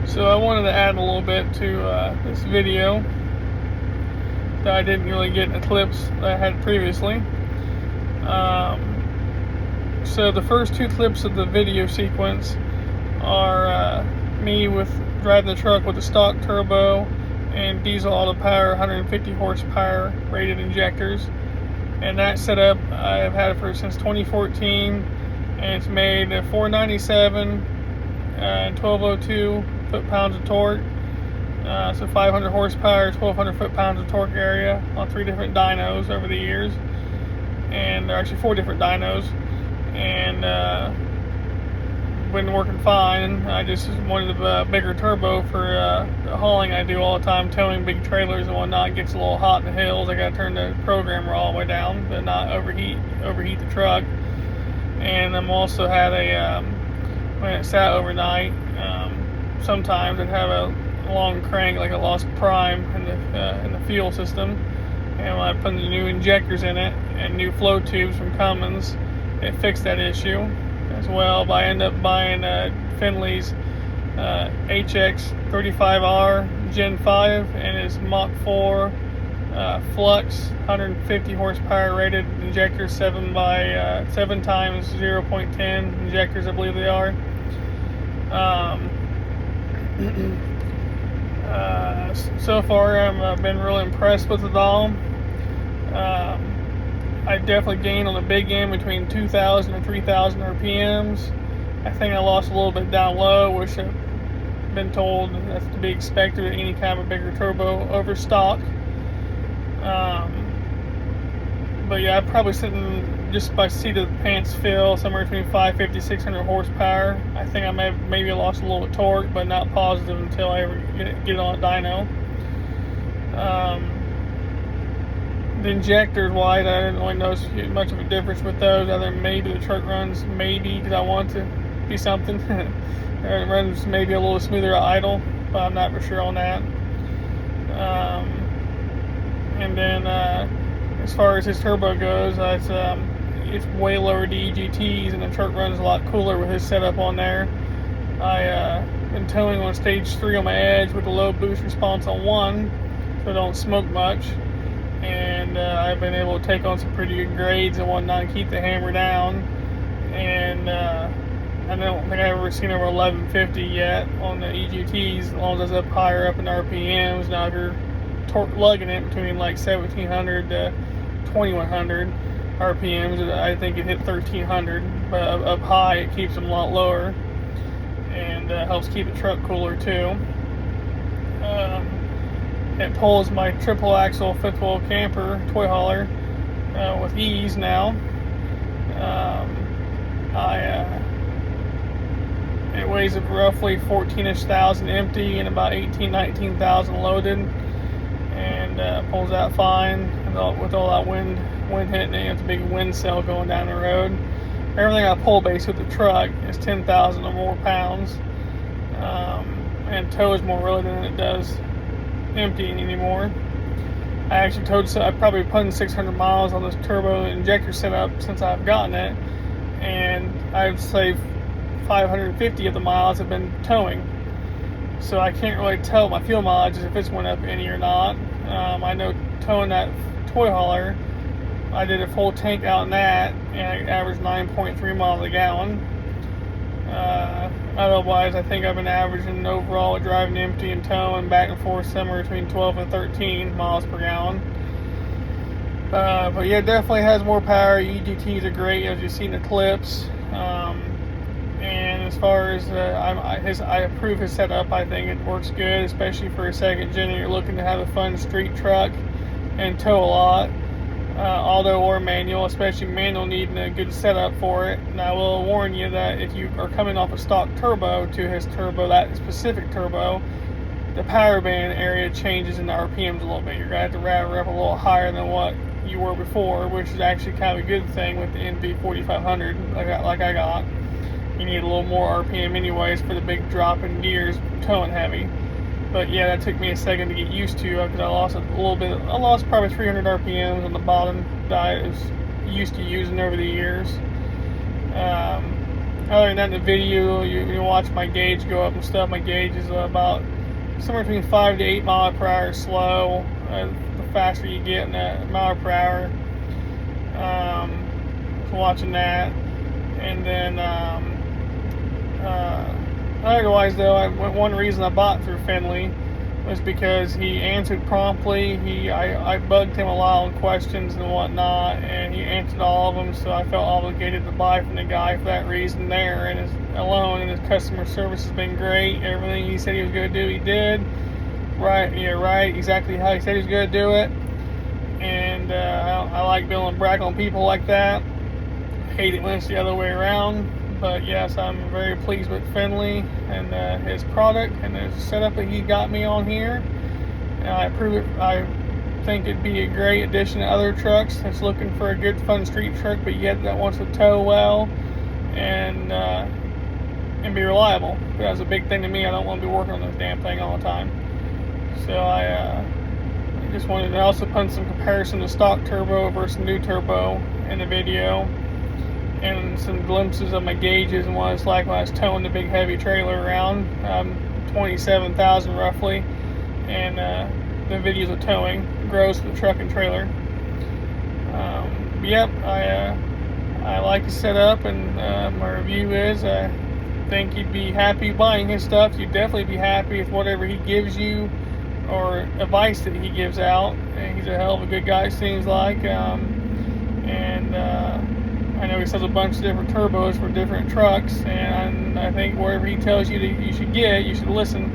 So I wanted to add a little bit to this video that I didn't really get in the clips that I had previously. So the first two clips of the video sequence are me with driving the truck with the stock turbo and diesel auto power 150 horsepower rated injectors, and that setup I've had it for since 2014, and it's made 497 and 1202 foot-pounds of torque, so 500 horsepower, 1200 foot-pounds of torque area on 3 different dynos over the years, and actually 4 different dynos, and been working fine. I just wanted a bigger turbo for the hauling I do all the time, towing big trailers and whatnot. It gets a little hot in the hills. I got to turn the programmer all the way down to not overheat the truck. And I'm also had a when it sat overnight, sometimes I'd have a long crank, like a lost prime in the fuel system, and when I put the new injectors in it and new flow tubes from Cummins, it fixed that issue as well. But I ended up buying Fenley's Hx35R Gen 5 and his Mach 4 Flux 150 horsepower rated injectors, 7 times 0.10 injectors, I believe they are. So far I've been really impressed with it all. I definitely gained on the big end between 2,000 and 3,000 RPMs. I think I lost a little bit down low, which I've been told that's to be expected with any kind of bigger turbo over stock. But yeah, I'm probably sitting just by seat of the pants feel somewhere between 550 600 horsepower. I think I maybe lost a little bit of torque, but not positive until I ever get it on a dyno. The injectors wide, I didn't really notice much of a difference with those, other than maybe the truck runs because I want to be something. It runs maybe a little smoother at idle, but I'm not for sure on that. And then as far as his turbo goes, it's way lower DEGTs, and the truck runs a lot cooler with his setup on there. I've been towing on stage 3 on my edge with a low boost response on 1, so I don't smoke much. And I've been able to take on some pretty good grades and whatnot and keep the hammer down. And I don't think I've ever seen over 1150 yet on the EGTs, as long as I was up higher up in RPMs. Now if you're lugging it between like 1700 to 2100 RPMs, I think it hit 1300, but up high it keeps them a lot lower, and helps keep the truck cooler too. It pulls my triple axle fifth wheel camper toy hauler with ease now. It weighs roughly 14-ish thousand empty and about 19,000 loaded, and pulls out fine with all that wind hitting it. It's a big wind cell going down the road. Everything I pull base with the truck is 10,000 or more pounds, and tows more really than it does emptying anymore. I've probably put 600 miles on this turbo injector setup since I've gotten it, and I'd say 550 of the miles have been towing. So I can't really tell my fuel mileage if it's went up any or not. I know towing that toy hauler, I did a full tank out in that, and I averaged 9.3 miles a gallon. Otherwise, I think I've been averaging overall driving empty and towing back and forth somewhere between 12 and 13 miles per gallon. But yeah, it definitely has more power. EGTs are great, as you see in the clips. And as far as I approve his setup, I think it works good, especially for a second gen and you're looking to have a fun street truck and tow a lot. Auto or manual, especially manual, needing a good setup for it. And I will warn you that if you are coming off a stock turbo to his turbo, that specific turbo, the power band area changes in the RPMs a little bit. You're going to have to rev up a little higher than what you were before, which is actually kind of a good thing with the vp44 like I got. You need a little more RPM anyways for the big drop in gears towing heavy. But yeah, that took me a second to get used to, because I lost a little bit. I lost probably 300 RPMs on the bottom that I was used to using over the years. other than that, in the video, you watch my gauge go up and stuff. My gauge is about somewhere between 5 to 8 mile per hour slow. The faster you get in that mile per hour. So watching that, and then otherwise though, one reason I bought through Fenley was because he answered promptly. I bugged him a lot on questions and whatnot, and he answered all of them, so I felt obligated to buy from the guy for that reason there, and his customer service has been great. Everything he said he was going to do, he did. Right, exactly how he said he was going to do it. And I like being able to brag on people like that. Hate it when it's the other way around. But yes, I'm very pleased with Fenley and his product and the setup that he got me on here. And I approve it. I think it'd be a great addition to other trucks that's looking for a good, fun street truck, but yet that wants to tow well and be reliable. That's a big thing to me. I don't want to be working on this damn thing all the time. So I just wanted to also put some comparison to stock turbo versus new turbo in the video, and some glimpses of my gauges and what it's like when I was towing the big heavy trailer around. 27,000 roughly, and the videos of towing gross for the truck and trailer. Yep, I like the setup, and my review is I think you'd be happy buying his stuff. You'd definitely be happy with whatever he gives you or advice that he gives out. And he's a hell of a good guy, seems like. I know he sells a bunch of different turbos for different trucks, and I think wherever he tells you that you should get, you should listen.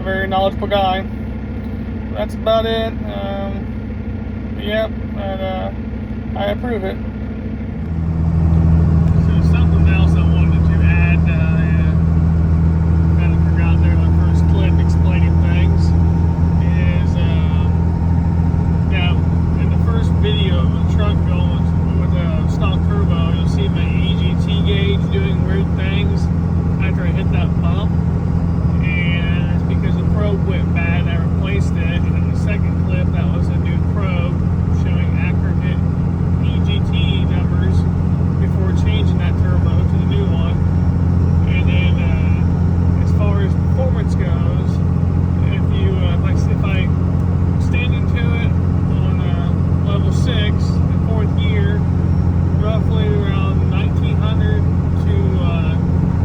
Very knowledgeable guy. That's about it. Yep, and I approve it. So something else I wanted to add, kind of forgot there in the first clip explaining things, is now in the first video of the truck going with a stock turbo, you'll see my EGT gauge doing weird things after I hit that bump, and it's because the probe went bad and I replaced it. And in the second clip, that was a new probe showing accurate EGT numbers before changing that turbo to the new one. And then as far as performance goes, if I stand into it on level 6 in 4th gear, roughly around 1900 to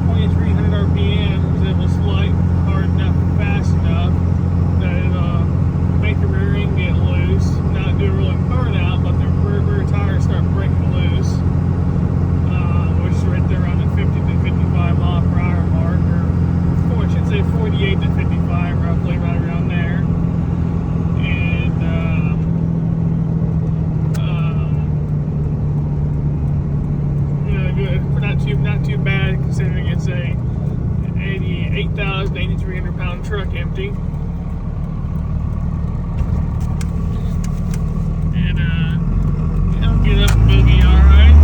2300 RPMs, it will slide hard enough and fast enough that it'll make the rear end get loose, not do a really burnout, but the rear tires start breaking loose, which is right there around the 50 to 55 mile per hour mark, or I should say 48 to 55, roughly right around there. And not too bad considering it's a 8,000 to 8,300 pound truck empty. And it'll get up and boogie alright.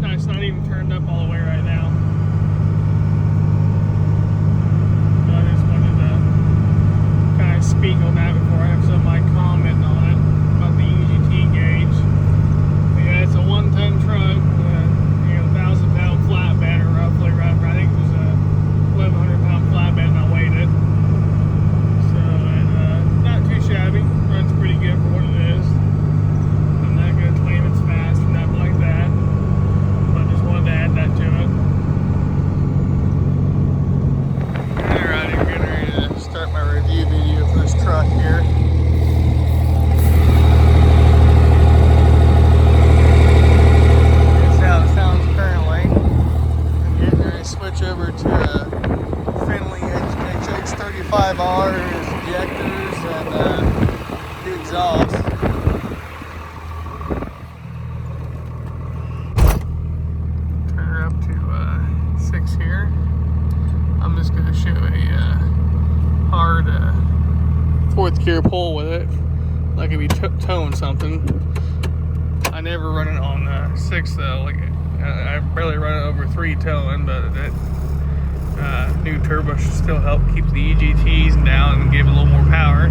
It's not even turned up all the way right now. So I just wanted to kind of speak on that before I have somebody comment on it about the EGT gauge. But yeah, it's a 1-ton truck with a 1,000-pound flatbed, or roughly right. I think it was a 1,100-pound flatbed, and I weighed it. So not too shabby. Runs pretty good for what it is. I'm not going to claim it's fast or nothing like that. To add that to it. Alright, I'm getting ready to start my review video for this truck here. That's how it sounds currently. I'm getting ready to switch over to a Fenley Hx35R, his injectors, and the exhaust. Here. I'm just going to show a like if you towing something. I never run it on 6 though. Like I barely run it over 3 towing, but that new turbo should still help keep the EGTs down and give it a little more power.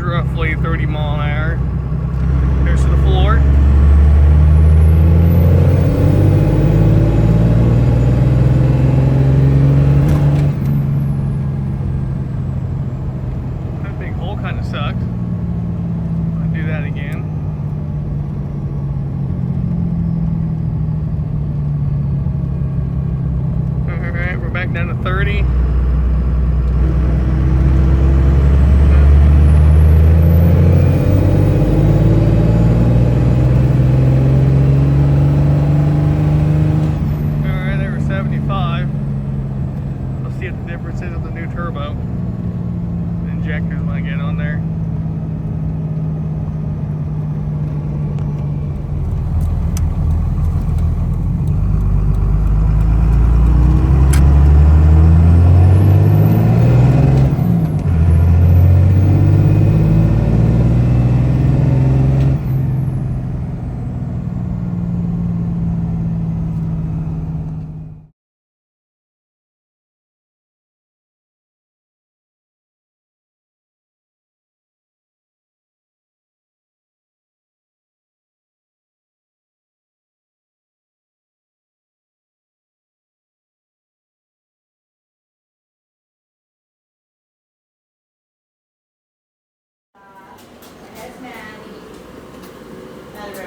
Roughly 30 mile an hour. Here's to the floor. That big hole kind of sucked. I'll do that again. Alright, we're back down to 30. Injectors when I get on there.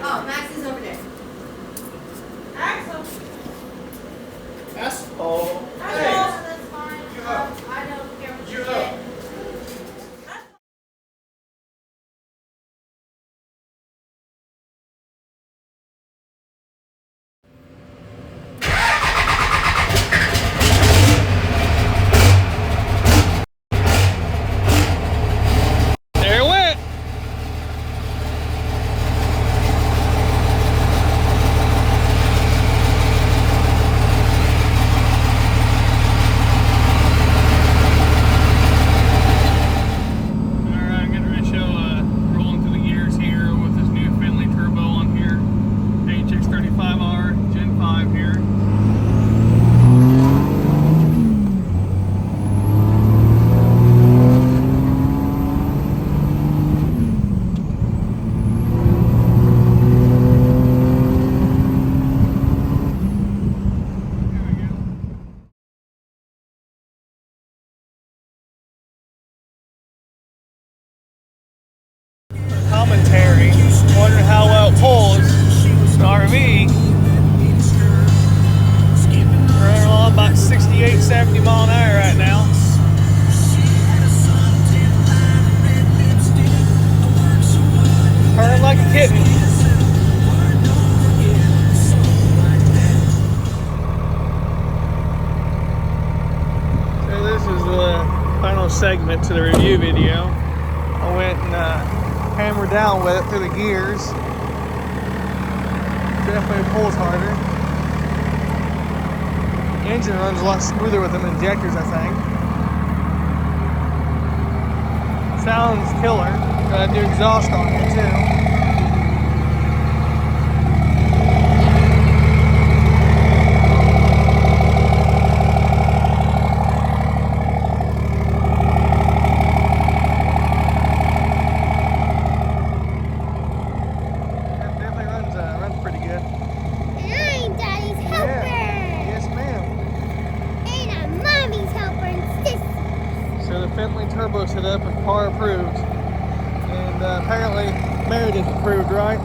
Oh, Max is over there. Axel. That's all. That's fine. I don't care what you did. Hx35R Gen 5 here. Commentary, wondering how well it pulls. The RV running along about 68, 70 mile an hour right now. Purring like a kitten. So this is the final segment to the review video. I went and hammered down with it through the gears. Definitely pulls harder. Engine runs a lot smoother with them injectors, I think. Sounds killer. Got a new exhaust on here too. Fenley turbo set up and par approved, and apparently Meredith approved, right?